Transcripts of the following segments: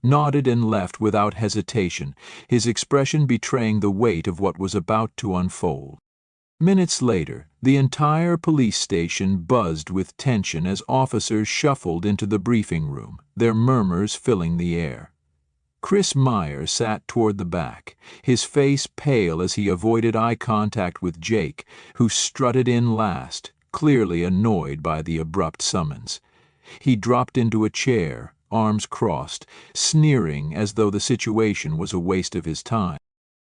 nodded and left without hesitation, his expression betraying the weight of what was about to unfold. Minutes later, the entire police station buzzed with tension as officers shuffled into the briefing room, their murmurs filling the air. Chris Meyer sat toward the back, his face pale as he avoided eye contact with Jake, who strutted in last, clearly annoyed by the abrupt summons. He dropped into a chair, arms crossed, sneering as though the situation was a waste of his time.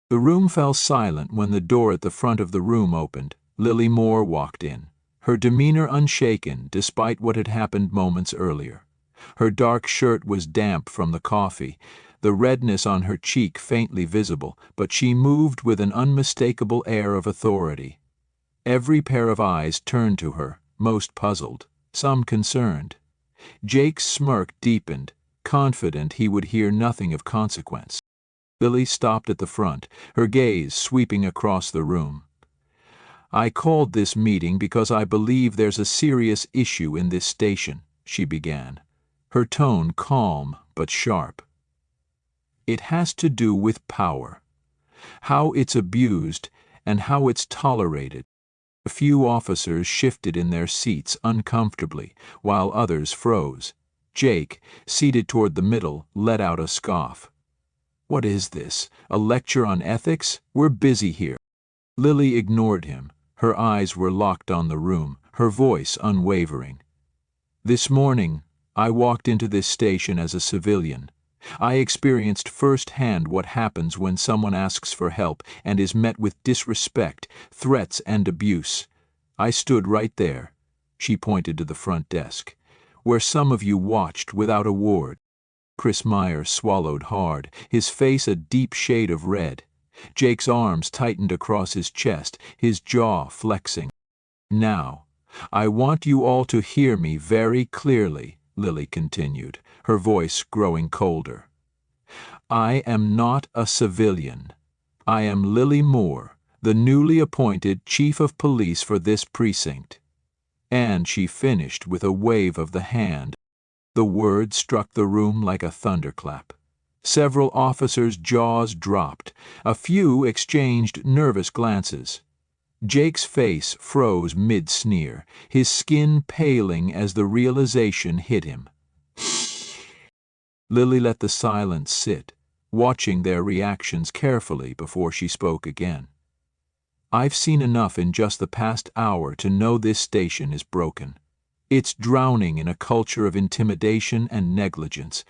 The room fell silent when the door at the front of the room opened. Lily Moore walked in, her demeanor unshaken despite what had happened moments earlier. Her dark shirt was damp from the coffee, the redness on her cheek faintly visible, but she moved with an unmistakable air of authority. Every pair of eyes turned to her, most puzzled, some concerned. Jake's smirk deepened, confident he would hear nothing of consequence. Lily stopped at the front, her gaze sweeping across the room. "I called this meeting because I believe there's a serious issue in this station," she began, her tone calm but sharp. "It has to do with power, how it's abused and how it's tolerated." A few officers shifted in their seats uncomfortably, while others froze. Jake, seated toward the middle, let out a scoff. "What is this? A lecture on ethics? We're busy here." Lily ignored him. Her eyes were locked on the room, her voice unwavering. "This morning, I walked into this station as a civilian. I experienced firsthand what happens when someone asks for help and is met with disrespect, threats, and abuse. I stood right there," she pointed to the front desk, "where some of you watched without a word." Chris Meyer swallowed hard, his face a deep shade of red. Jake's arms tightened across his chest, his jaw flexing. "Now, I want you all to hear me very clearly," Lily continued, her voice growing colder. "I am not a civilian. I am Lily Moore, the newly appointed chief of police for this precinct." And she finished with a wave of the hand. The word struck the room like a thunderclap. Several officers' jaws dropped. A few exchanged nervous glances. Jake's face froze mid-sneer, his skin paling as the realization hit him. Lily let the silence sit, watching their reactions carefully before she spoke again. "I've seen enough in just the past hour to know this station is broken. It's drowning in a culture of intimidation and negligence.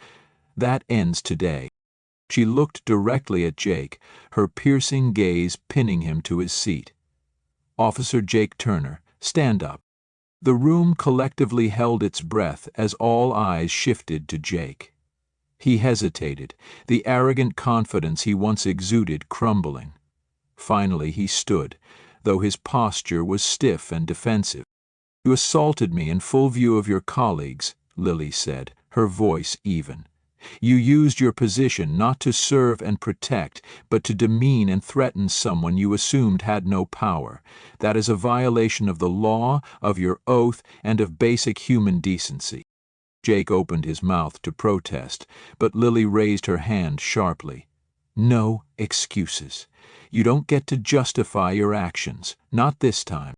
That ends today." She looked directly at Jake, her piercing gaze pinning him to his seat. "Officer Jake Turner, stand up." The room collectively held its breath as all eyes shifted to Jake. He hesitated, the arrogant confidence he once exuded crumbling. Finally he stood, though his posture was stiff and defensive. "You assaulted me in full view of your colleagues," Lily said, her voice even. "You used your position not to serve and protect, but to demean and threaten someone you assumed had no power. That is a violation of the law, of your oath, and of basic human decency." Jake opened his mouth to protest, but Lily raised her hand sharply. "No excuses. You don't get to justify your actions, not this time."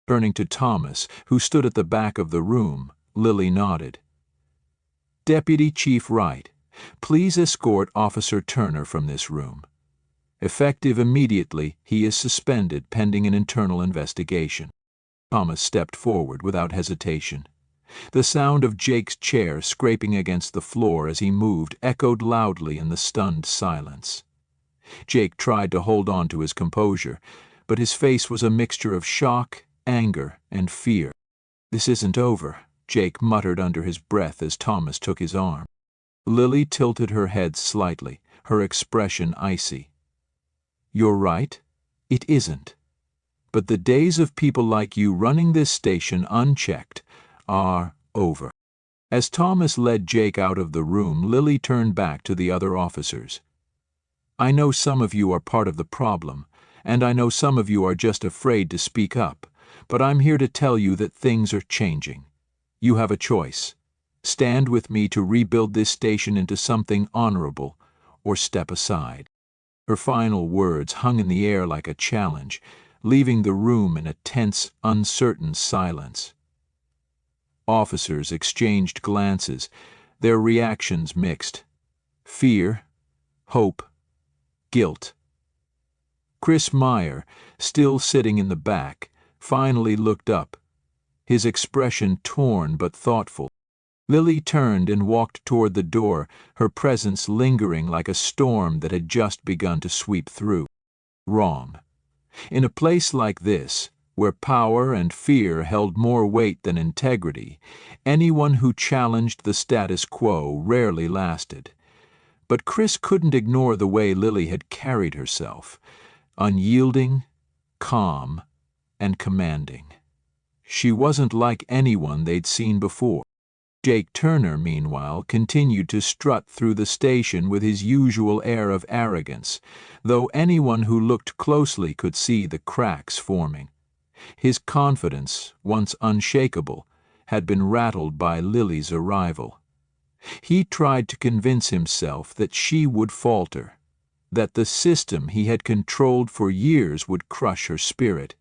Turning to Thomas, who stood at the back of the room, Lily nodded. "Deputy Chief Wright, please escort Officer Turner from this room. Effective immediately, he is suspended pending an internal investigation." Thomas stepped forward without hesitation. The sound of Jake's chair scraping against the floor as he moved echoed loudly in the stunned silence. Jake tried to hold on to his composure, but his face was a mixture of shock, anger, and fear. "This isn't over," Jake muttered under his breath as Thomas took his arm. Lily tilted her head slightly, her expression icy. "You're right. It isn't. But the days of people like you running this station unchecked are over." As Thomas led Jake out of the room, Lily turned back to the other officers. "I know some of you are part of the problem, and I know some of you are just afraid to speak up, but I'm here to tell you that things are changing. You have a choice. Stand with me to rebuild this station into something honorable, or step aside." Her final words hung in the air like a challenge, leaving the room in a tense, uncertain silence. Officers exchanged glances, their reactions mixed. Fear, hope, guilt. Chris Meyer, still sitting in the back, finally looked up, his expression torn but thoughtful. Lily turned and walked toward the door, her presence lingering like a storm that had just begun to sweep through. Wrong. In a place like this, where power and fear held more weight than integrity, anyone who challenged the status quo rarely lasted. But Chris couldn't ignore the way Lily had carried herself, unyielding, calm, and commanding. She wasn't like anyone they'd seen before. Jake Turner, meanwhile, continued to strut through the station with his usual air of arrogance, though anyone who looked closely could see the cracks forming. His confidence, once unshakable, had been rattled by Lily's arrival. He tried to convince himself that she would falter, that the system he had controlled for years would crush her spirit,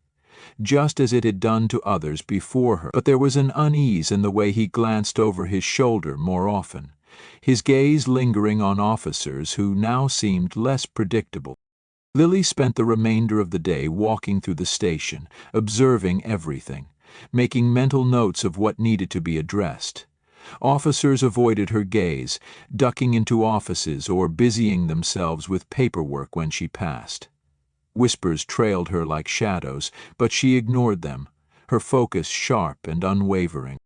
just as it had done to others before her. But there was an unease in the way he glanced over his shoulder more often, his gaze lingering on officers who now seemed less predictable. Lily spent the remainder of the day walking through the station, observing everything, making mental notes of what needed to be addressed. Officers avoided her gaze, ducking into offices or busying themselves with paperwork when she passed. Whispers trailed her like shadows, but she ignored them, her focus sharp and unwavering.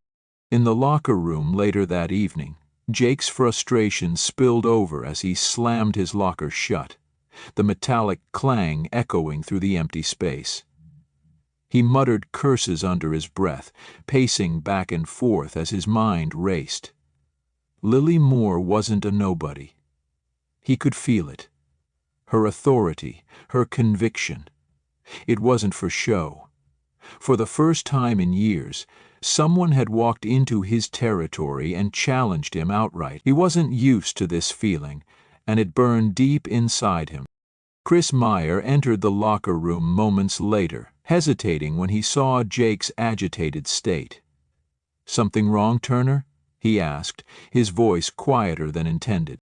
In the locker room later that evening, Jake's frustration spilled over as he slammed his locker shut, the metallic clang echoing through the empty space. He muttered curses under his breath, pacing back and forth as his mind raced. Lily Moore wasn't a nobody. He could feel it. Her authority, her conviction. It wasn't for show. For the first time in years, someone had walked into his territory and challenged him outright. He wasn't used to this feeling, and it burned deep inside him. Chris Meyer entered the locker room moments later, hesitating when he saw Jake's agitated state. "Something wrong, Turner?" he asked, his voice quieter than intended.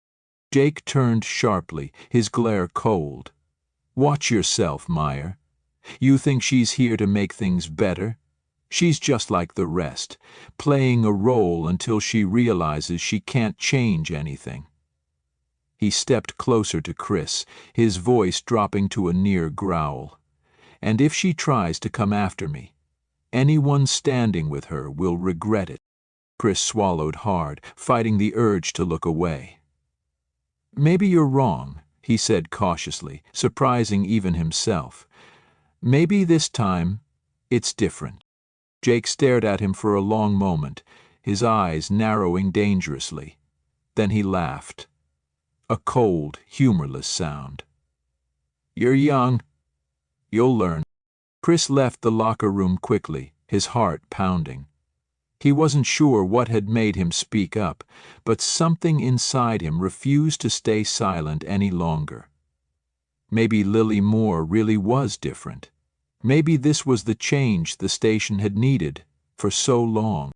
Jake turned sharply, his glare cold. "Watch yourself, Meyer. You think she's here to make things better? She's just like the rest, playing a role until she realizes she can't change anything." He stepped closer to Chris, his voice dropping to a near growl. "And if she tries to come after me, anyone standing with her will regret it." Chris swallowed hard, fighting the urge to look away. "Maybe you're wrong," he said cautiously, surprising even himself. "Maybe this time it's different." Jake stared at him for a long moment, his eyes narrowing dangerously. Then he laughed. A cold, humorless sound. "You're young. You'll learn." Chris left the locker room quickly, his heart pounding. He wasn't sure what had made him speak up, but something inside him refused to stay silent any longer. Maybe Lily Moore really was different. Maybe this was the change the station had needed for so long.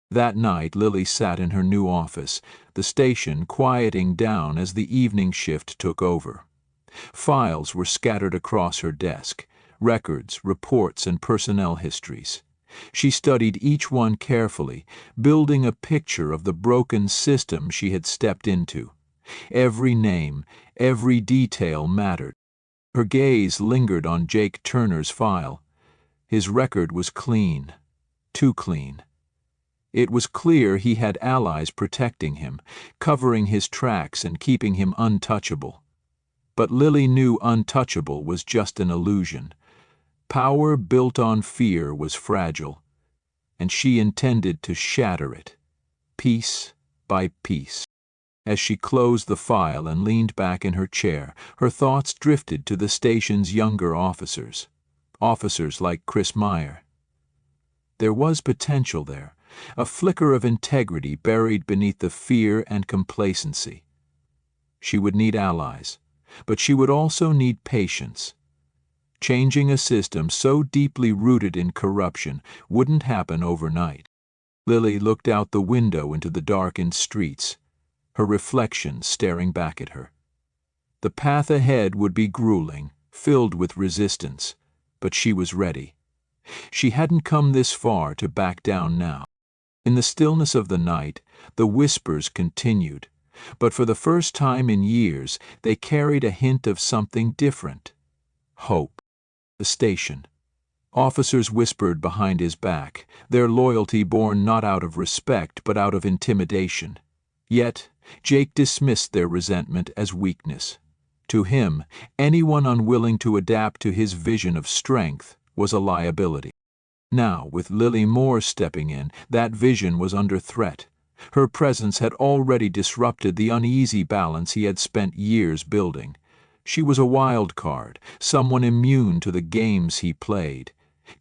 That night, Lily sat in her new office, the station quieting down as the evening shift took over. Files were scattered across her desk, records, reports, and personnel histories. She studied each one carefully, building a picture of the broken system she had stepped into. Every name, every detail mattered. Her gaze lingered on Jake Turner's file. His record was clean, too clean. It was clear he had allies protecting him, covering his tracks and keeping him untouchable. But Lily knew untouchable was just an illusion. Power built on fear was fragile, and she intended to shatter it, piece by piece. As she closed the file and leaned back in her chair, her thoughts drifted to the station's younger officers like Chris Meyer. There was potential there, a flicker of integrity buried beneath the fear and complacency. She would need allies, but she would also need patience. Changing a system so deeply rooted in corruption wouldn't happen overnight. Lily looked out the window into the darkened streets, her reflection staring back at her. The path ahead would be grueling, filled with resistance, but she was ready. She hadn't come this far to back down now. In the stillness of the night, the whispers continued, but for the first time in years, they carried a hint of something different. Hope. The station. Officers whispered behind his back, their loyalty born not out of respect but out of intimidation. Yet, Jake dismissed their resentment as weakness. To him, anyone unwilling to adapt to his vision of strength was a liability. Now, with Lily Moore stepping in, that vision was under threat. Her presence had already disrupted the uneasy balance he had spent years building. She was a wild card, someone immune to the games he played.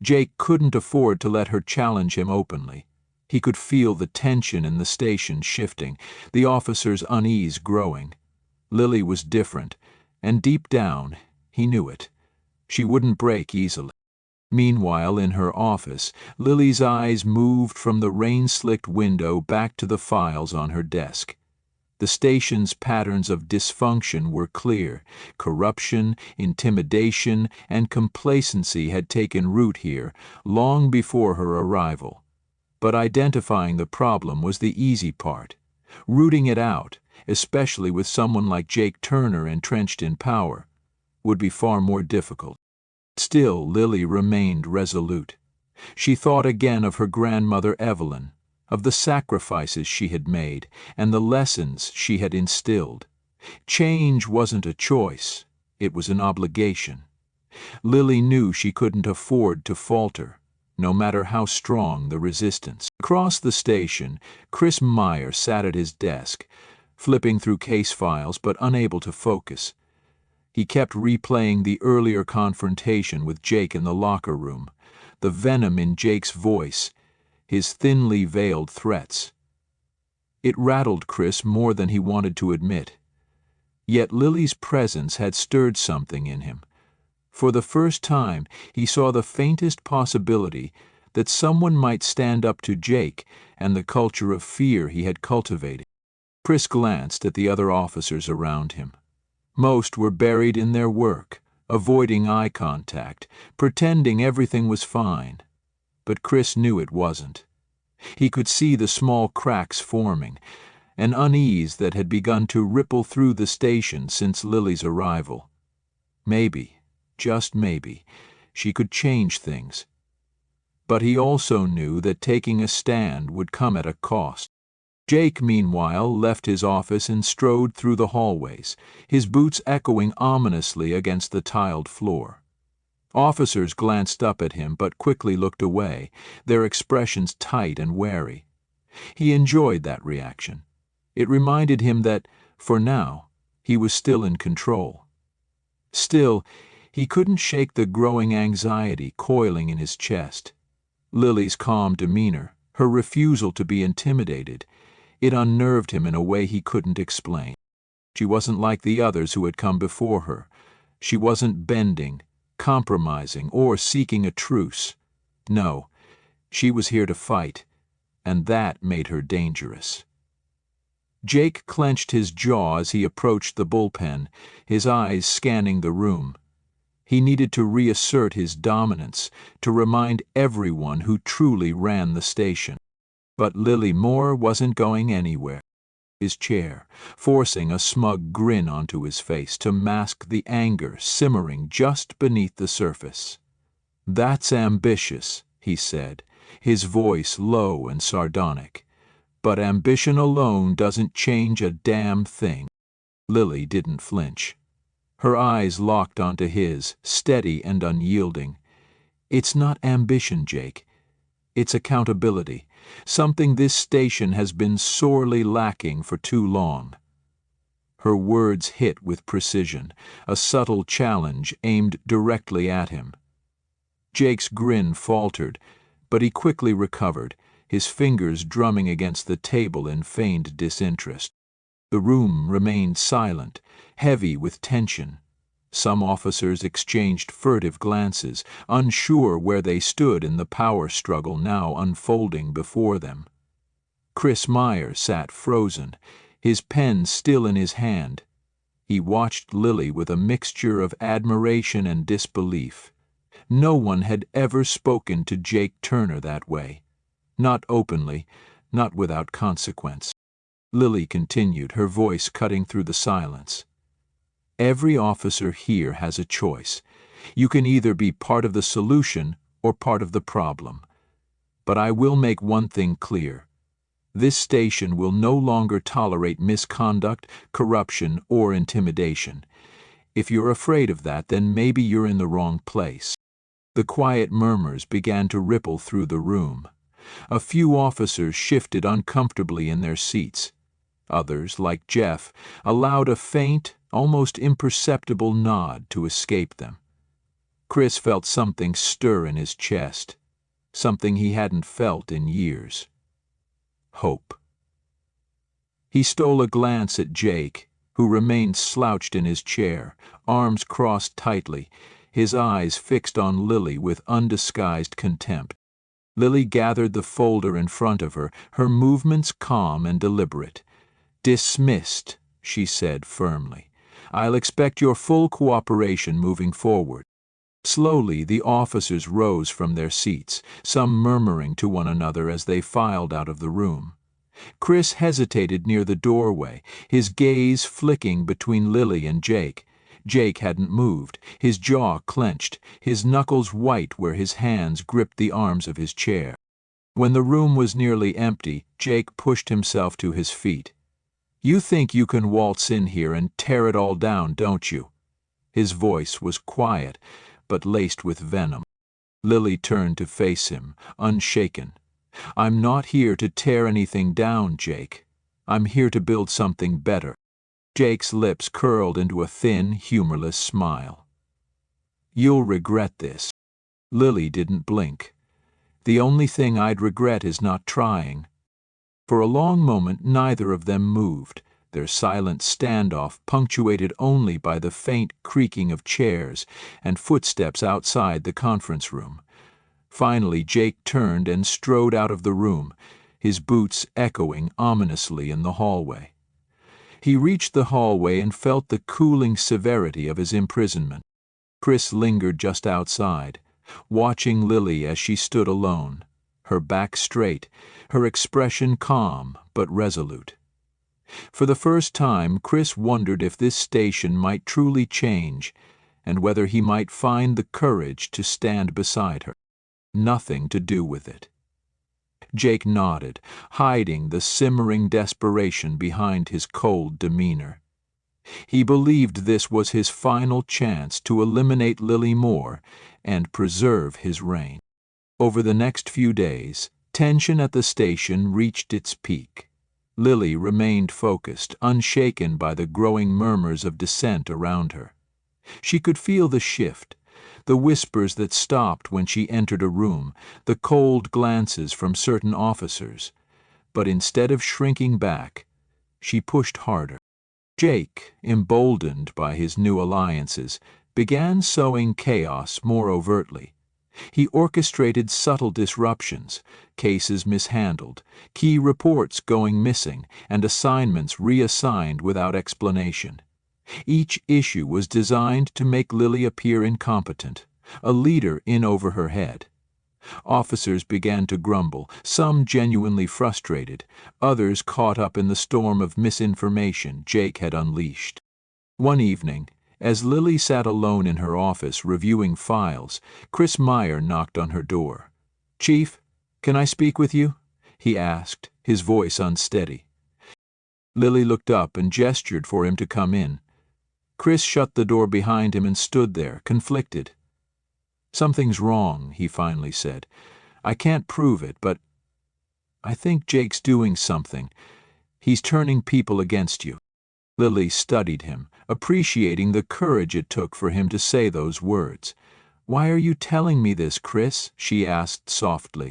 Jake couldn't afford to let her challenge him openly. He could feel the tension in the station shifting, the officers' unease growing. Lily was different, and deep down, he knew it. She wouldn't break easily. Meanwhile, in her office, Lily's eyes moved from the rain-slicked window back to the files on her desk. The station's patterns of dysfunction were clear. Corruption, intimidation, and complacency had taken root here long before her arrival. But identifying the problem was the easy part. Rooting it out, especially with someone like Jake Turner entrenched in power, would be far more difficult. Still, Lily remained resolute. She thought again of her grandmother Evelyn, of the sacrifices she had made, and the lessons she had instilled. Change wasn't a choice, it was an obligation. Lily knew she couldn't afford to falter, no matter how strong the resistance. Across the station, Chris Meyer sat at his desk, flipping through case files but unable to focus. He kept replaying the earlier confrontation with Jake in the locker room, the venom in Jake's voice, his thinly veiled threats. It rattled Chris more than he wanted to admit. Yet Lily's presence had stirred something in him. For the first time, he saw the faintest possibility that someone might stand up to Jake and the culture of fear he had cultivated. Chris glanced at the other officers around him. Most were buried in their work, avoiding eye contact, pretending everything was fine. But Chris knew it wasn't. He could see the small cracks forming, an unease that had begun to ripple through the station since Lily's arrival. Maybe, just maybe, she could change things. But he also knew that taking a stand would come at a cost. Jake, meanwhile, left his office and strode through the hallways, his boots echoing ominously against the tiled floor. Officers glanced up at him but quickly looked away, their expressions tight and wary. He enjoyed that reaction. It reminded him that, for now, he was still in control. Still, he couldn't shake the growing anxiety coiling in his chest. Lily's calm demeanor, her refusal to be intimidated, it unnerved him in a way he couldn't explain. She wasn't like the others who had come before her. She wasn't bending, compromising, or seeking a truce. No, she was here to fight, and that made her dangerous. Jake clenched his jaw as he approached the bullpen, his eyes scanning the room. He needed to reassert his dominance, to remind everyone who truly ran the station. But Lily Moore wasn't going anywhere. His chair, forcing a smug grin onto his face to mask the anger simmering just beneath the surface. "That's ambitious," he said, his voice low and sardonic. "But ambition alone doesn't change a damn thing." Lily didn't flinch. Her eyes locked onto his, steady and unyielding. "It's not ambition, Jake. It's accountability, something this station has been sorely lacking for too long." Her words hit with precision, a subtle challenge aimed directly at him. Jake's grin faltered, but he quickly recovered, his fingers drumming against the table in feigned disinterest. The room remained silent, heavy with tension. Some officers exchanged furtive glances, unsure where they stood in the power struggle now unfolding before them. Chris Meyer sat frozen, his pen still in his hand. He watched Lily with a mixture of admiration and disbelief. No one had ever spoken to Jake Turner that way. Not openly, not without consequence. Lily continued, her voice cutting through the silence. Every officer here has a choice. You can either be part of the solution or part of the problem. But I will make one thing clear. This station will no longer tolerate misconduct, corruption, or intimidation. If you're afraid of that, then maybe you're in the wrong place. The quiet murmurs began to ripple through the room. A few officers shifted uncomfortably in their seats. Others, like Jeff, allowed a faint, almost imperceptible nod to escape them. Chris felt something stir in his chest, something he hadn't felt in years. Hope. He stole a glance at Jake, who remained slouched in his chair, arms crossed tightly, his eyes fixed on Lily with undisguised contempt. Lily gathered the folder in front of her, her movements calm and deliberate. "Dismissed," she said firmly. "I'll expect your full cooperation moving forward." Slowly, the officers rose from their seats, some murmuring to one another as they filed out of the room. Chris hesitated near the doorway, his gaze flicking between Lily and Jake. Jake hadn't moved, his jaw clenched, his knuckles white where his hands gripped the arms of his chair. When the room was nearly empty, Jake pushed himself to his feet. "You think you can waltz in here and tear it all down, don't you?" His voice was quiet, but laced with venom. Lily turned to face him, unshaken. "I'm not here to tear anything down, Jake. I'm here to build something better." Jake's lips curled into a thin, humorless smile. "You'll regret this." Lily didn't blink. "The only thing I'd regret is not trying." For a long moment neither of them moved, their silent standoff punctuated only by the faint creaking of chairs and footsteps outside the conference room. Finally, Jake turned and strode out of the room, his boots echoing ominously in the hallway. He reached the hallway and felt the cooling severity of his imprisonment. Chris lingered just outside, watching Lily as she stood alone, her back straight, her expression calm but resolute. For the first time, Chris wondered if this station might truly change, and whether he might find the courage to stand beside her. Nothing to do with it. Jake nodded, hiding the simmering desperation behind his cold demeanor. He believed this was his final chance to eliminate Lily Moore and preserve his reign. Over the next few days, tension at the station reached its peak. Lily remained focused, unshaken by the growing murmurs of dissent around her. She could feel the shift, the whispers that stopped when she entered a room, the cold glances from certain officers. But instead of shrinking back, she pushed harder. Jake, emboldened by his new alliances, began sowing chaos more overtly. He orchestrated subtle disruptions, cases mishandled, key reports going missing, and assignments reassigned without explanation. Each issue was designed to make Lily appear incompetent, a leader in over her head. Officers began to grumble, some genuinely frustrated, others caught up in the storm of misinformation Jake had unleashed. One evening, as Lily sat alone in her office reviewing files, Chris Meyer knocked on her door. "Chief, can I speak with you?" he asked, his voice unsteady. Lily looked up and gestured for him to come in. Chris shut the door behind him and stood there, conflicted. "Something's wrong," he finally said. "I can't prove it, but I think Jake's doing something. He's turning people against you." Lily studied him, appreciating the courage it took for him to say those words. "Why are you telling me this, Chris?" she asked softly.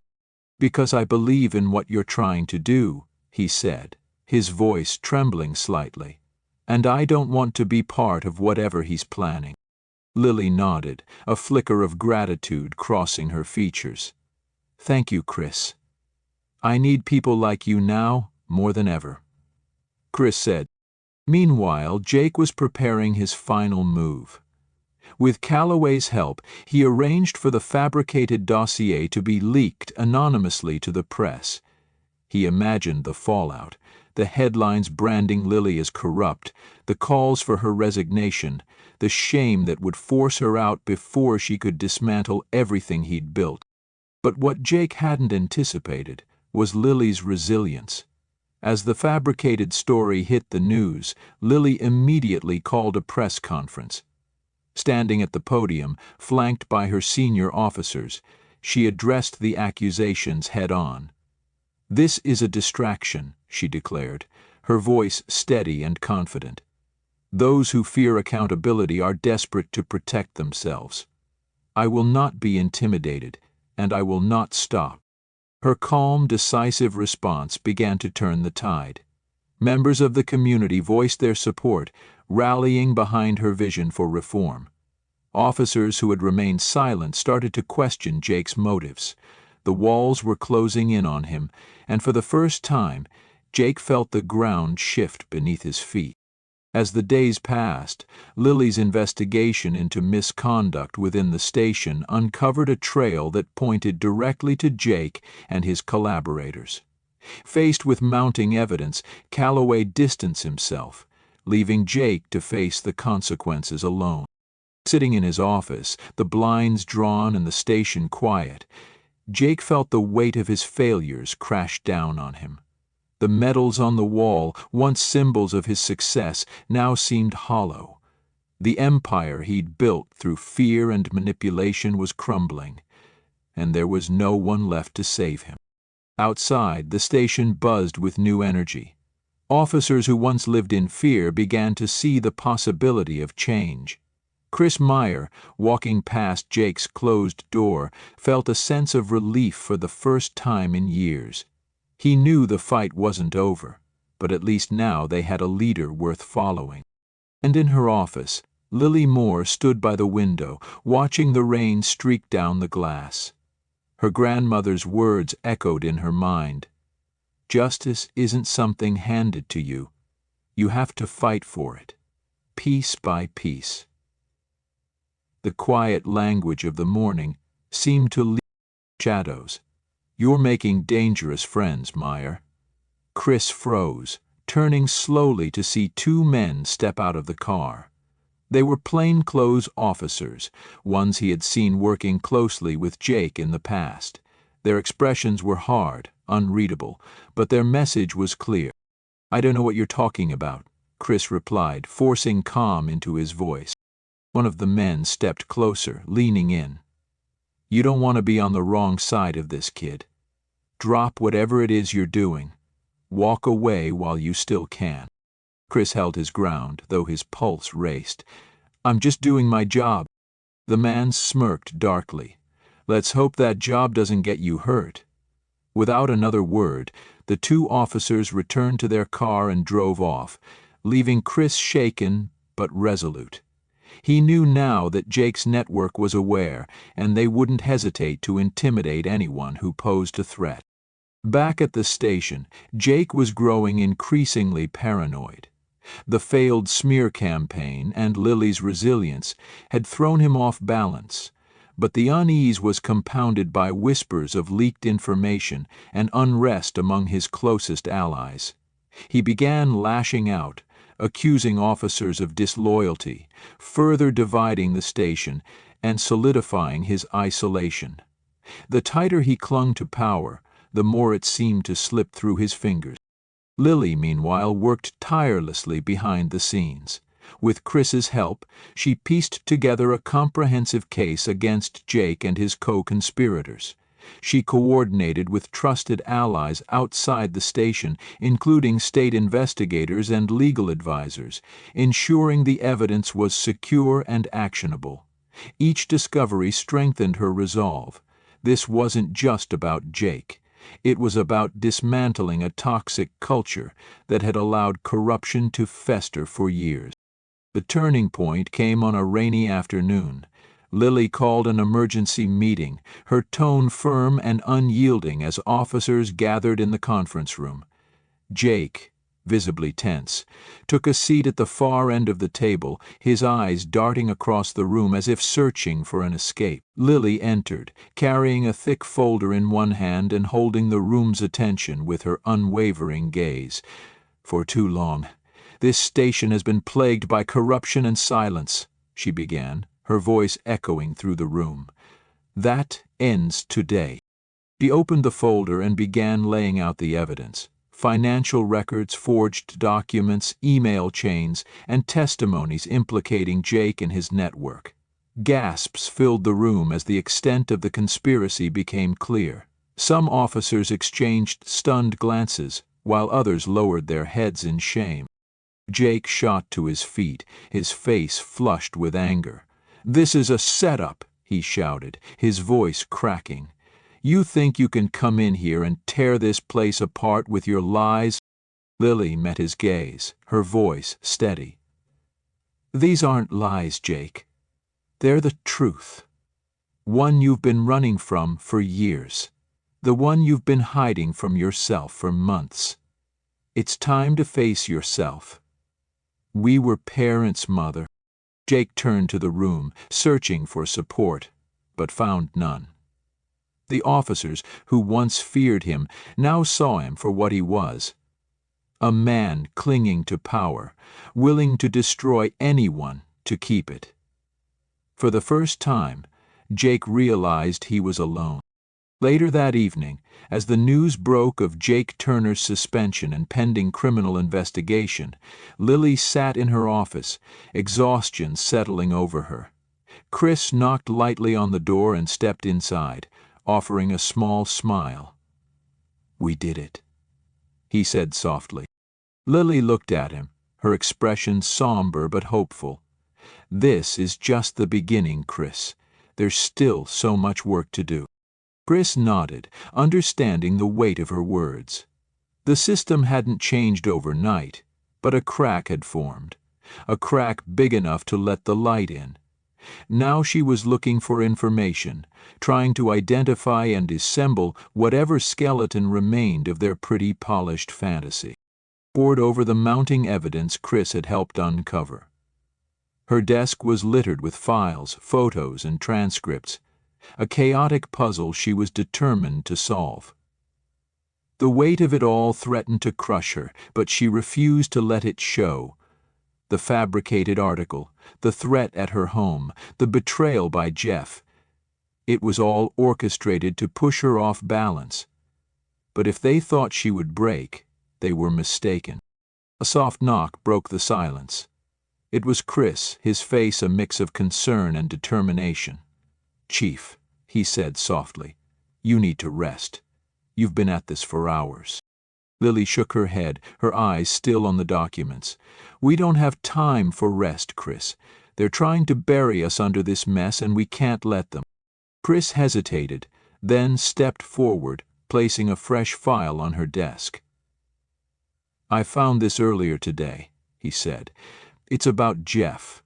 "Because I believe in what you're trying to do," he said, his voice trembling slightly. "And I don't want to be part of whatever he's planning." Lily nodded, a flicker of gratitude crossing her features. "Thank you, Chris. I need people like you now more than ever," Chris said. Meanwhile, Jake was preparing his final move. With Calloway's help, he arranged for the fabricated dossier to be leaked anonymously to the press. He imagined the fallout, the headlines branding Lily as corrupt, the calls for her resignation, the shame that would force her out before she could dismantle everything he'd built. But what Jake hadn't anticipated was Lily's resilience. As the fabricated story hit the news, Lily immediately called a press conference. Standing at the podium, flanked by her senior officers, she addressed the accusations head-on. "This is a distraction," she declared, her voice steady and confident. "Those who fear accountability are desperate to protect themselves. I will not be intimidated, and I will not stop." Her calm, decisive response began to turn the tide. Members of the community voiced their support, rallying behind her vision for reform. Officers who had remained silent started to question Jake's motives. The walls were closing in on him, and for the first time, Jake felt the ground shift beneath his feet. As the days passed, Lily's investigation into misconduct within the station uncovered a trail that pointed directly to Jake and his collaborators. Faced with mounting evidence, Calloway distanced himself, leaving Jake to face the consequences alone. Sitting in his office, the blinds drawn and the station quiet, Jake felt the weight of his failures crash down on him. The medals on the wall, once symbols of his success, now seemed hollow. The empire he'd built through fear and manipulation was crumbling, and there was no one left to save him. Outside, the station buzzed with new energy. Officers who once lived in fear began to see the possibility of change. Chris Meyer, walking past Jake's closed door, felt a sense of relief for the first time in years. He knew the fight wasn't over, but at least now they had a leader worth following. And in her office, Lily Moore stood by the window, watching the rain streak down the glass. Her grandmother's words echoed in her mind. "Justice isn't something handed to you. You have to fight for it, piece by piece." The quiet language of the morning seemed to leave shadows. "You're making dangerous friends, Meyer." Chris froze, turning slowly to see two men step out of the car. They were plainclothes officers, ones he had seen working closely with Jake in the past. Their expressions were hard, unreadable, but their message was clear. "I don't know what you're talking about," Chris replied, forcing calm into his voice. One of the men stepped closer, leaning in. "You don't want to be on the wrong side of this, kid. Drop whatever it is you're doing. Walk away while you still can." Chris held his ground, though his pulse raced. "I'm just doing my job." The man smirked darkly. "Let's hope that job doesn't get you hurt." Without another word, the two officers returned to their car and drove off, leaving Chris shaken but resolute. He knew now that Jake's network was aware, and they wouldn't hesitate to intimidate anyone who posed a threat. Back at the station, Jake was growing increasingly paranoid. The failed smear campaign and Lily's resilience had thrown him off balance, but the unease was compounded by whispers of leaked information and unrest among his closest allies. He began lashing out, accusing officers of disloyalty, further dividing the station and solidifying his isolation. The tighter he clung to power, the more it seemed to slip through his fingers. Lily, meanwhile, worked tirelessly behind the scenes. With Chris's help, she pieced together a comprehensive case against Jake and his co-conspirators. She coordinated with trusted allies outside the station, including state investigators and legal advisors, ensuring the evidence was secure and actionable. Each discovery strengthened her resolve. This wasn't just about Jake. It was about dismantling a toxic culture that had allowed corruption to fester for years. The turning point came on a rainy afternoon. Lily called an emergency meeting, her tone firm and unyielding as officers gathered in the conference room. Jake, visibly tense, took a seat at the far end of the table, his eyes darting across the room as if searching for an escape. Lily entered, carrying a thick folder in one hand and holding the room's attention with her unwavering gaze. "For too long, this station has been plagued by corruption and silence," she began, her voice echoing through the room. "That ends today." She opened the folder and began laying out the evidence. Financial records, forged documents, email chains, and testimonies implicating Jake and his network. Gasps filled the room as the extent of the conspiracy became clear. Some officers exchanged stunned glances, while others lowered their heads in shame. Jake shot to his feet, his face flushed with anger. "This is a setup," he shouted, his voice cracking. "You think you can come in here and tear this place apart with your lies?" Lily met his gaze, her voice steady. "These aren't lies, Jake. They're the truth. One you've been running from for years. The one you've been hiding from yourself for months. It's time to face yourself. We were parents, Mother." Jake turned to the room, searching for support, but found none. The officers, who once feared him, now saw him for what he was. A man clinging to power, willing to destroy anyone to keep it. For the first time, Jake realized he was alone. Later that evening, as the news broke of Jake Turner's suspension and pending criminal investigation, Lily sat in her office, exhaustion settling over her. Chris knocked lightly on the door and stepped inside, offering a small smile. "We did it," he said softly. Lily looked at him, her expression somber but hopeful. "This is just the beginning, Chris. There's still so much work to do." Chris nodded, understanding the weight of her words. The system hadn't changed overnight, but a crack had formed. A crack big enough to let the light in. Now she was looking for information, trying to identify and dissemble whatever skeleton remained of their pretty polished fantasy. Pored over the mounting evidence Chris had helped uncover. Her desk was littered with files, photos, and transcripts, a chaotic puzzle she was determined to solve. The weight of it all threatened to crush her, but she refused to let it show. The fabricated article, the threat at her home, the betrayal by Jeff. It was all orchestrated to push her off balance. But if they thought she would break, they were mistaken. A soft knock broke the silence. It was Chris, his face a mix of concern and determination. "Chief," he said softly, "you need to rest. You've been at this for hours." Lily shook her head, her eyes still on the documents. "We don't have time for rest, Chris. They're trying to bury us under this mess and we can't let them." Chris hesitated, then stepped forward, placing a fresh file on her desk. "I found this earlier today," he said. "It's about Jeff.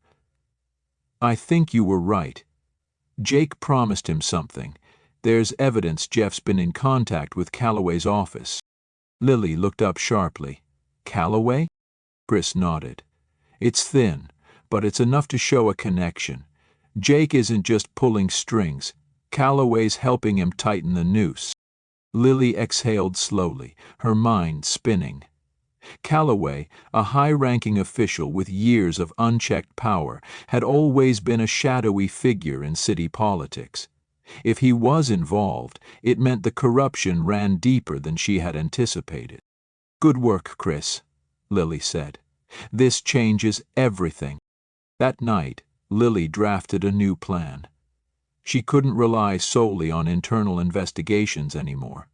I think you were right. Jake promised him something. There's evidence Jeff's been in contact with Calloway's office." Lily looked up sharply. "Calloway?" Chris nodded. "It's thin, but it's enough to show a connection. Jake isn't just pulling strings. Calloway's helping him tighten the noose." Lily exhaled slowly, her mind spinning. Calloway, a high-ranking official with years of unchecked power, had always been a shadowy figure in city politics. If he was involved, it meant the corruption ran deeper than she had anticipated. "Good work, Chris," Lily said. "This changes everything." That night, Lily drafted a new plan. She couldn't rely solely on internal investigations anymore.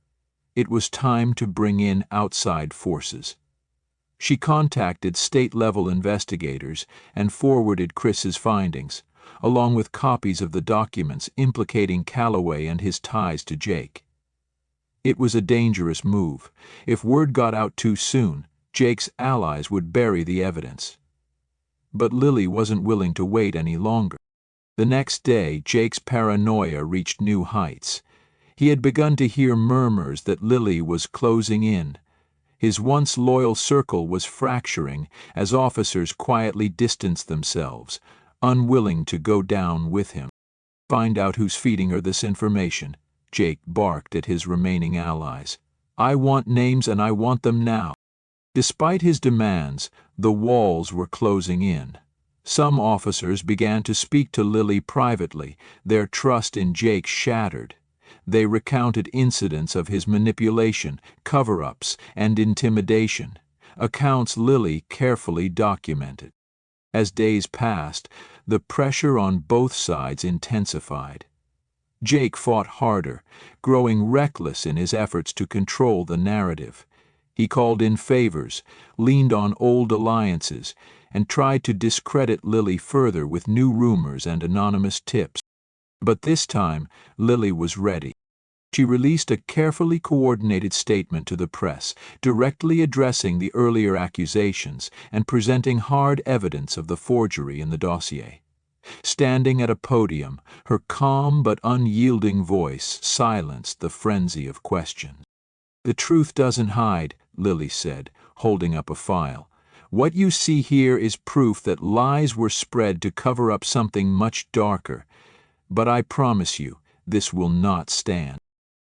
It was time to bring in outside forces. She contacted state-level investigators and forwarded Chris's findings, along with copies of the documents implicating Calloway and his ties to Jake. It was a dangerous move. If word got out too soon, Jake's allies would bury the evidence. But Lily wasn't willing to wait any longer. The next day, Jake's paranoia reached new heights. He had begun to hear murmurs that Lily was closing in. His once loyal circle was fracturing as officers quietly distanced themselves, unwilling to go down with him. "Find out who's feeding her this information," Jake barked at his remaining allies. "I want names and I want them now." Despite his demands, the walls were closing in. Some officers began to speak to Lily privately, their trust in Jake shattered. They recounted incidents of his manipulation, cover-ups, and intimidation, accounts Lily carefully documented. As days passed, the pressure on both sides intensified. Jake fought harder, growing reckless in his efforts to control the narrative. He called in favors, leaned on old alliances, and tried to discredit Lily further with new rumors and anonymous tips. But this time, Lily was ready. She released a carefully coordinated statement to the press, directly addressing the earlier accusations and presenting hard evidence of the forgery in the dossier. Standing at a podium, her calm but unyielding voice silenced the frenzy of questions. "The truth doesn't hide," Lily said, holding up a file. "What you see here is proof that lies were spread to cover up something much darker. But I promise you, this will not stand."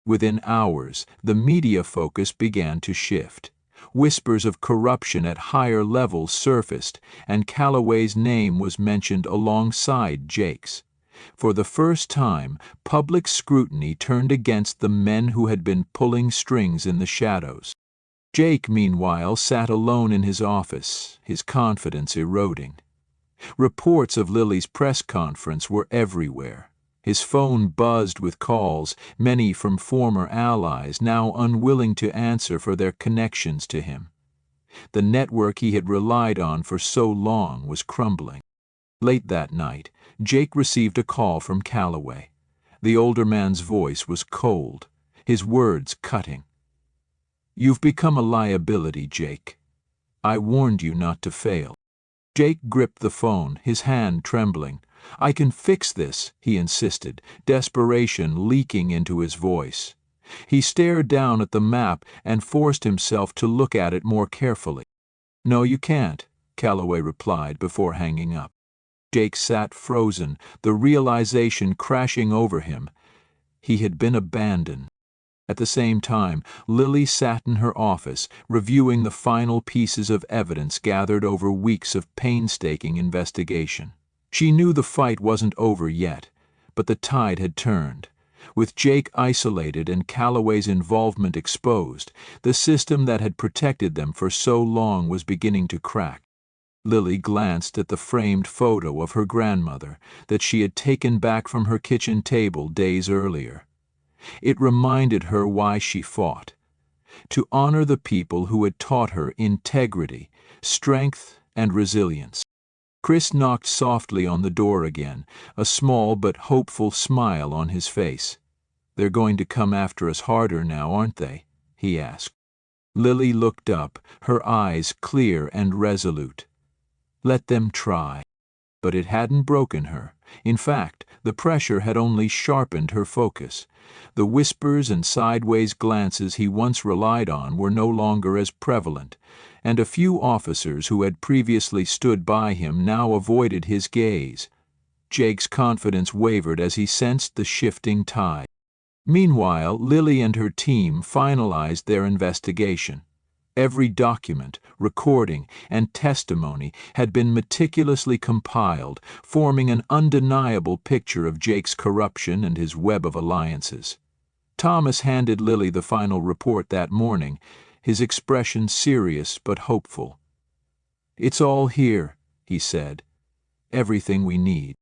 Within hours, the media focus began to shift. Whispers of corruption at higher levels surfaced, and Calloway's name was mentioned alongside Jake's. For the first time, public scrutiny turned against the men who had been pulling strings in the shadows. Jake, meanwhile, sat alone in his office, his confidence eroding. Reports of Lily's press conference were everywhere. His phone buzzed with calls, many from former allies, now unwilling to answer for their connections to him. The network he had relied on for so long was crumbling. Late that night, Jake received a call from Calloway. The older man's voice was cold, his words cutting. "You've become a liability, Jake. I warned you not to fail." Jake gripped the phone, his hand trembling. "I can fix this," he insisted, desperation leaking into his voice. He stared down at the map and forced himself to look at it more carefully. "No, you can't," Calloway replied before hanging up. Jake sat frozen, the realization crashing over him. He had been abandoned. At the same time, Lily sat in her office, reviewing the final pieces of evidence gathered over weeks of painstaking investigation. She knew the fight wasn't over yet, but the tide had turned. With Jake isolated and Calloway's involvement exposed, the system that had protected them for so long was beginning to crack. Lily glanced at the framed photo of her grandmother that she had taken back from her kitchen table days earlier. It reminded her why she fought: to honor the people who had taught her integrity, strength, and resilience. Chris knocked softly on the door again, a small but hopeful smile on his face. "They're going to come after us harder now, aren't they?" he asked. Lily looked up, her eyes clear and resolute. Let them try. But it hadn't broken her. In fact, the pressure had only sharpened her focus. The whispers and sideways glances he once relied on were no longer as prevalent, and a few officers who had previously stood by him now avoided his gaze. Jake's confidence wavered as he sensed the shifting tide. Meanwhile, Lily and her team finalized their investigation. Every document, recording, and testimony had been meticulously compiled, forming an undeniable picture of Jake's corruption and his web of alliances. Thomas handed Lily the final report that morning, his expression serious but hopeful. "It's all here," he said. "Everything we need."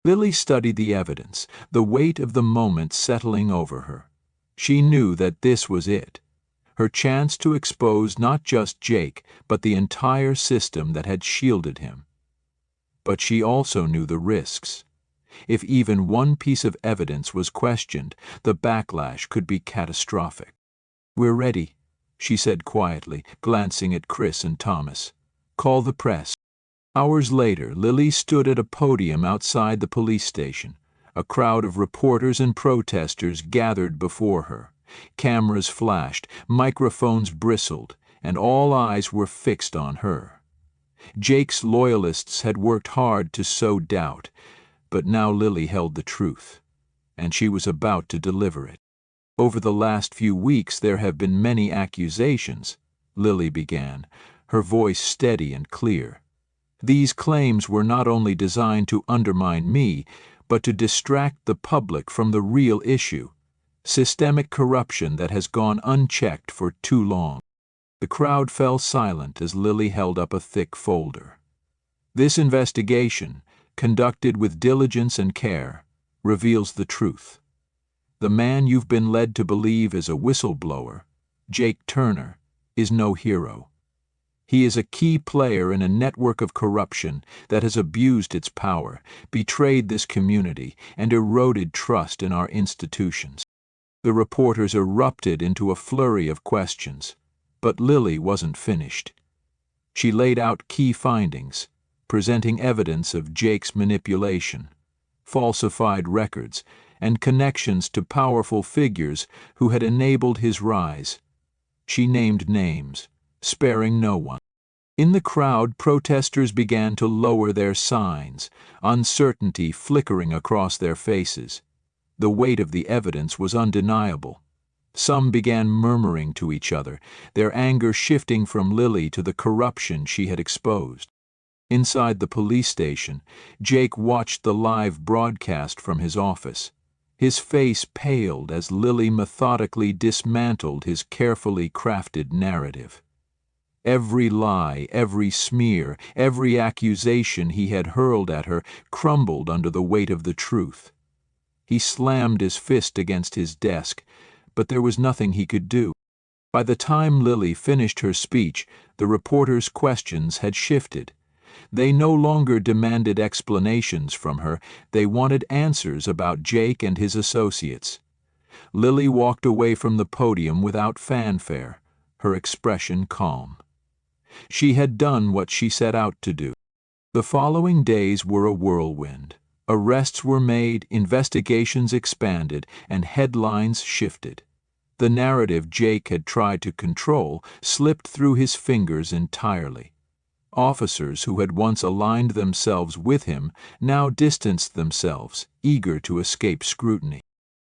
Lily studied the evidence, the weight of the moment settling over her. She knew that this was it. Her chance to expose not just Jake, but the entire system that had shielded him. But she also knew the risks. If even one piece of evidence was questioned, the backlash could be catastrophic. "We're ready," she said quietly, glancing at Chris and Thomas. "Call the press." Hours later, Lily stood at a podium outside the police station. A crowd of reporters and protesters gathered before her. Cameras flashed, microphones bristled, and all eyes were fixed on her. Jake's loyalists had worked hard to sow doubt, but now Lily held the truth, and she was about to deliver it. "Over the last few weeks there have been many accusations," Lily began, her voice steady and clear. "These claims were not only designed to undermine me, but to distract the public from the real issue: systemic corruption that has gone unchecked for too long." The crowd fell silent as Lily held up a thick folder. "This investigation, conducted with diligence and care, reveals the truth. The man you've been led to believe is a whistleblower, Jake Turner, is no hero. He is a key player in a network of corruption that has abused its power, betrayed this community, and eroded trust in our institutions." The reporters erupted into a flurry of questions, but Lily wasn't finished. She laid out key findings, presenting evidence of Jake's manipulation, falsified records, and connections to powerful figures who had enabled his rise. She named names, sparing no one. In the crowd, protesters began to lower their signs, uncertainty flickering across their faces. The weight of the evidence was undeniable. Some began murmuring to each other, their anger shifting from Lily to the corruption she had exposed. Inside the police station, Jake watched the live broadcast from his office. His face paled as Lily methodically dismantled his carefully crafted narrative. Every lie, every smear, every accusation he had hurled at her crumbled under the weight of the truth. He slammed his fist against his desk, but there was nothing he could do. By the time Lily finished her speech, the reporters' questions had shifted. They no longer demanded explanations from her, they wanted answers about Jake and his associates. Lily walked away from the podium without fanfare, her expression calm. She had done what she set out to do. The following days were a whirlwind. Arrests were made, investigations expanded, and headlines shifted. The narrative Jake had tried to control slipped through his fingers entirely. Officers who had once aligned themselves with him now distanced themselves, eager to escape scrutiny.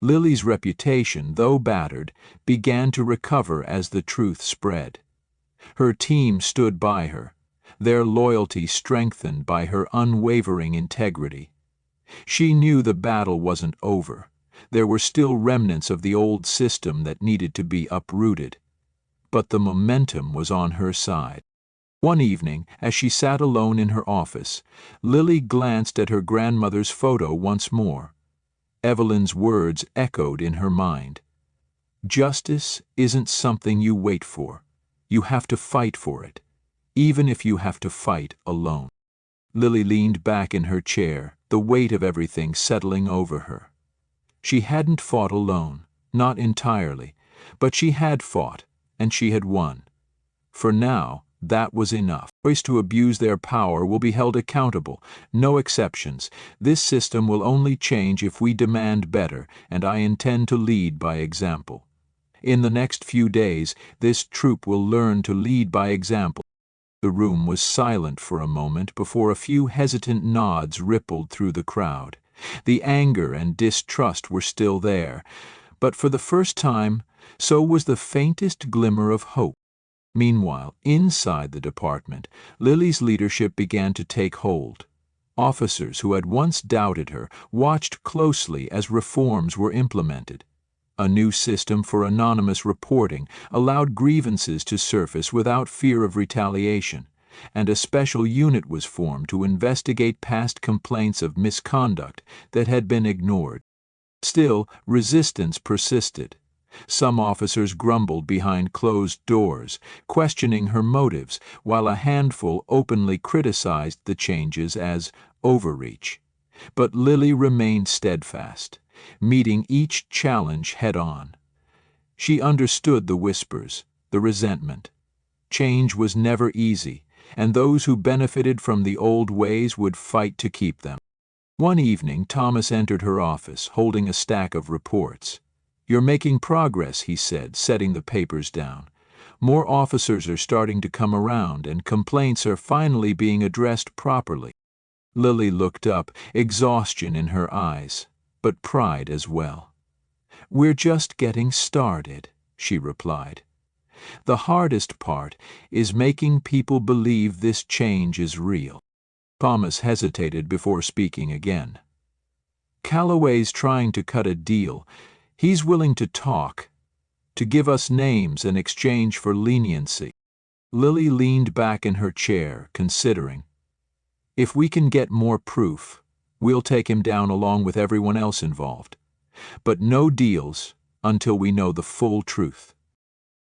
Lily's reputation, though battered, began to recover as the truth spread. Her team stood by her, their loyalty strengthened by her unwavering integrity. She knew the battle wasn't over. There were still remnants of the old system that needed to be uprooted. But the momentum was on her side. One evening, as she sat alone in her office, Lily glanced at her grandmother's photo once more. Evelyn's words echoed in her mind. "Justice isn't something you wait for. You have to fight for it, even if you have to fight alone." Lily leaned back in her chair, the weight of everything settling over her. She hadn't fought alone, not entirely, but she had fought, and she had won. For now, that was enough. Those to abuse their power will be held accountable, no exceptions. This system will only change if we demand better, and I intend to lead by example. In the next few days, this troop will learn to lead by example. The room was silent for a moment before a few hesitant nods rippled through the crowd. The anger and distrust were still there, but for the first time, so was the faintest glimmer of hope. Meanwhile, inside the department, Lily's leadership began to take hold. Officers who had once doubted her watched closely as reforms were implemented. A new system for anonymous reporting allowed grievances to surface without fear of retaliation, and a special unit was formed to investigate past complaints of misconduct that had been ignored. Still, resistance persisted. Some officers grumbled behind closed doors, questioning her motives, while a handful openly criticized the changes as overreach. But Lily remained steadfast, meeting each challenge head-on. She understood the whispers, the resentment. Change was never easy, and those who benefited from the old ways would fight to keep them. One evening, Thomas entered her office, holding a stack of reports. "You're making progress," he said, setting the papers down. "More officers are starting to come around, and complaints are finally being addressed properly." Lily looked up, exhaustion in her eyes, but pride as well. "We're just getting started," she replied. "The hardest part is making people believe this change is real." Thomas hesitated before speaking again. "Calloway's trying to cut a deal. He's willing to talk, to give us names in exchange for leniency." Lily leaned back in her chair, considering. "If we can get more proof, we'll take him down along with everyone else involved. But no deals until we know the full truth."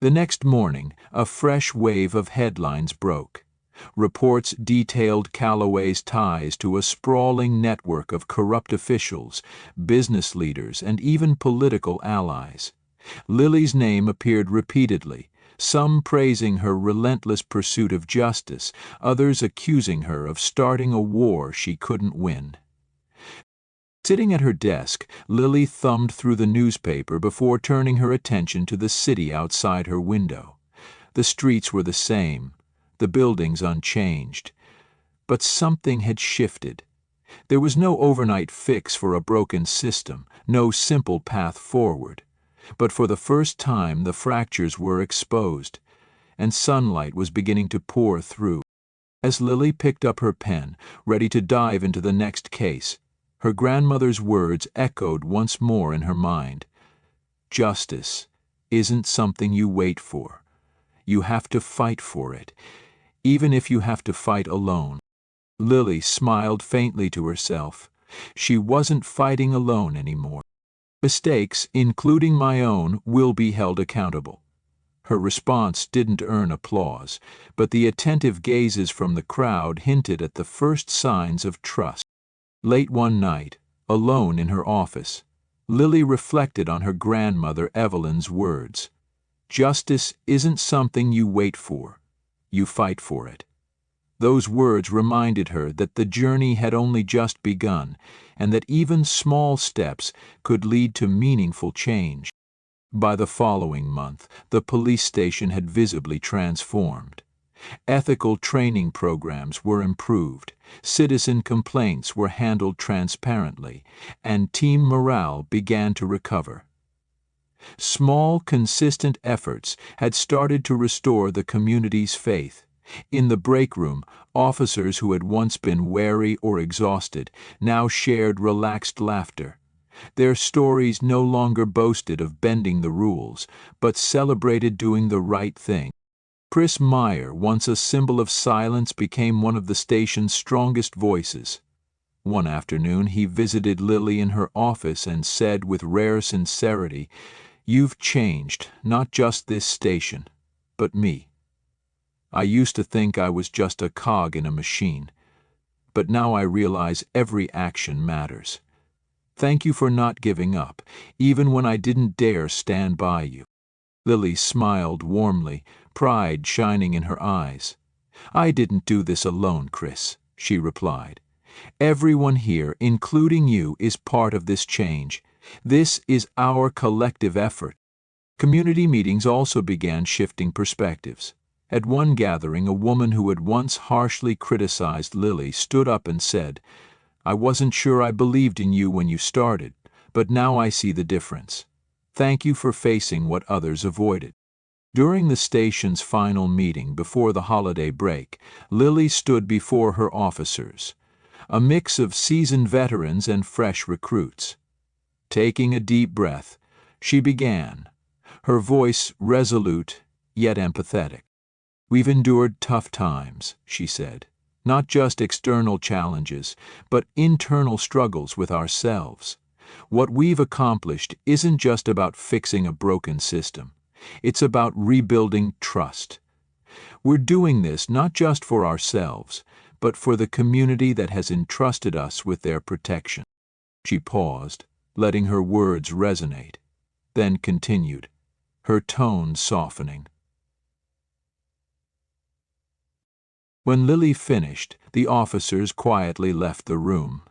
The next morning, a fresh wave of headlines broke. Reports detailed Calloway's ties to a sprawling network of corrupt officials, business leaders, and even political allies. Lily's name appeared repeatedly, some praising her relentless pursuit of justice, others accusing her of starting a war she couldn't win. Sitting at her desk, Lily thumbed through the newspaper before turning her attention to the city outside her window. The streets were the same, the buildings unchanged. But something had shifted. There was no overnight fix for a broken system, no simple path forward. But for the first time the fractures were exposed, and sunlight was beginning to pour through. As Lily picked up her pen, ready to dive into the next case, her grandmother's words echoed once more in her mind. "Justice isn't something you wait for. You have to fight for it, even if you have to fight alone." Lily smiled faintly to herself. She wasn't fighting alone anymore. "Mistakes, including my own, will be held accountable." Her response didn't earn applause, but the attentive gazes from the crowd hinted at the first signs of trust. Late one night, alone in her office, Lily reflected on her grandmother Evelyn's words. "Justice isn't something you wait for. You fight for it." Those words reminded her that the journey had only just begun, and that even small steps could lead to meaningful change. By the following month, the police station had visibly transformed. Ethical training programs were improved, citizen complaints were handled transparently, and team morale began to recover. Small, consistent efforts had started to restore the community's faith. In the break room, officers who had once been wary or exhausted now shared relaxed laughter. Their stories no longer boasted of bending the rules, but celebrated doing the right thing. Chris Meyer, once a symbol of silence, became one of the station's strongest voices. One afternoon he visited Lily in her office and said with rare sincerity, "You've changed, not just this station, but me. I used to think I was just a cog in a machine, but now I realize every action matters. Thank you for not giving up, even when I didn't dare stand by you." Lily smiled warmly, pride shining in her eyes. "I didn't do this alone, Chris," she replied. "Everyone here, including you, is part of this change. This is our collective effort." Community meetings also began shifting perspectives. At one gathering, a woman who had once harshly criticized Lily stood up and said, "I wasn't sure I believed in you when you started, but now I see the difference. Thank you for facing what others avoided." During the station's final meeting before the holiday break, Lily stood before her officers, a mix of seasoned veterans and fresh recruits. Taking a deep breath, she began, her voice resolute yet empathetic. "We've endured tough times," she said, "not just external challenges, but internal struggles with ourselves. What we've accomplished isn't just about fixing a broken system. It's about rebuilding trust. We're doing this not just for ourselves, but for the community that has entrusted us with their protection." She paused, letting her words resonate, then continued, her tone softening. When Lily finished, the officers quietly left the room.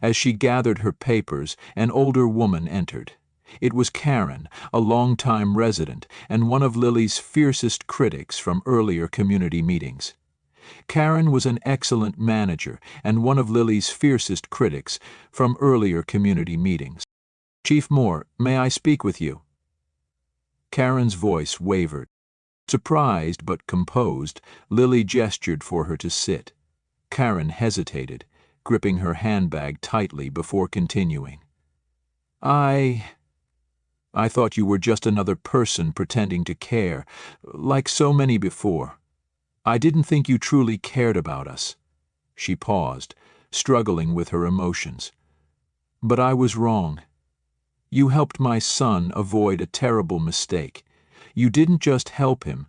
As she gathered her papers, an older woman entered. It was Karen, a longtime resident and one of Lily's fiercest critics from earlier community meetings. Karen was an excellent manager and one of Lily's fiercest critics from earlier community meetings. "Chief Moore, may I speak with you?" Karen's voice wavered. Surprised but composed, Lily gestured for her to sit. Karen hesitated, gripping her handbag tightly before continuing. I thought you were just another person pretending to care, like so many before. I didn't think you truly cared about us." She paused, struggling with her emotions. "But I was wrong. You helped my son avoid a terrible mistake. You didn't just help him.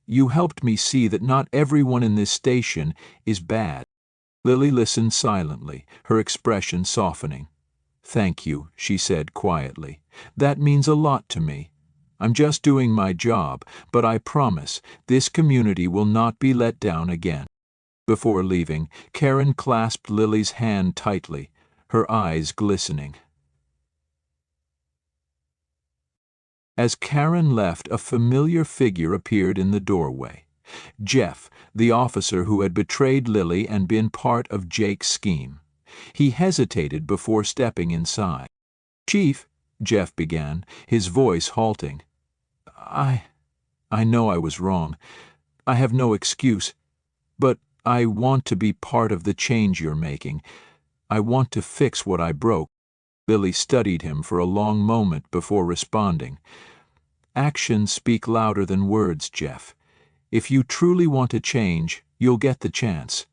You helped me see that not everyone in this station is bad." Lily listened silently, her expression softening. "Thank you," she said quietly. "That means a lot to me. I'm just doing my job, but I promise this community will not be let down again." Before leaving, Karen clasped Lily's hand tightly, her eyes glistening. As Karen left, a familiar figure appeared in the doorway. Jeff, the officer who had betrayed Lily and been part of Jake's scheme. He hesitated before stepping inside. "Chief," Jeff began, his voice halting. I know I was wrong. I have no excuse. But I want to be part of the change you're making. I want to fix what I broke." Lily studied him for a long moment before responding. "Actions speak louder than words, Jeff. If you truly want to change, you'll get the chance.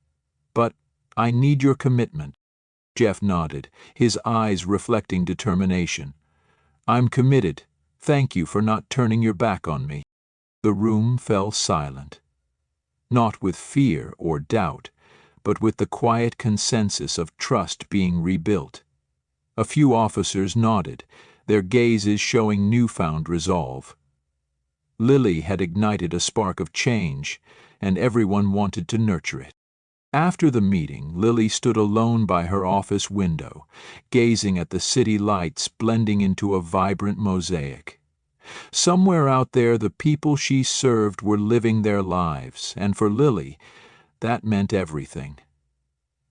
But I need your commitment." Jeff nodded, his eyes reflecting determination. "I'm committed. Thank you for not turning your back on me." The room fell silent. Not with fear or doubt, but with the quiet consensus of trust being rebuilt. A few officers nodded, their gazes showing newfound resolve. Lily had ignited a spark of change, and everyone wanted to nurture it. After the meeting, Lily stood alone by her office window, gazing at the city lights blending into a vibrant mosaic. Somewhere out there, the people she served were living their lives, and for Lily, that meant everything.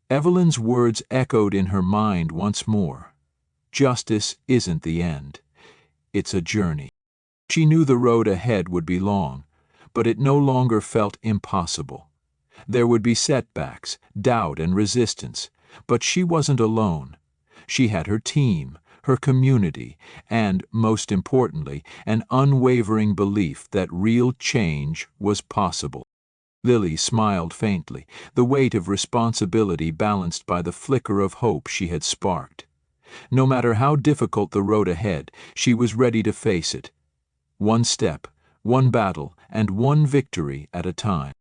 Evelyn's words echoed in her mind once more. Justice isn't the end. It's a journey. She knew the road ahead would be long, but it no longer felt impossible. There would be setbacks, doubt, and resistance, but she wasn't alone. She had her team, her community, and, most importantly, an unwavering belief that real change was possible. Lily smiled faintly, the weight of responsibility balanced by the flicker of hope she had sparked. No matter how difficult the road ahead, she was ready to face it. One step, one battle, and one victory at a time.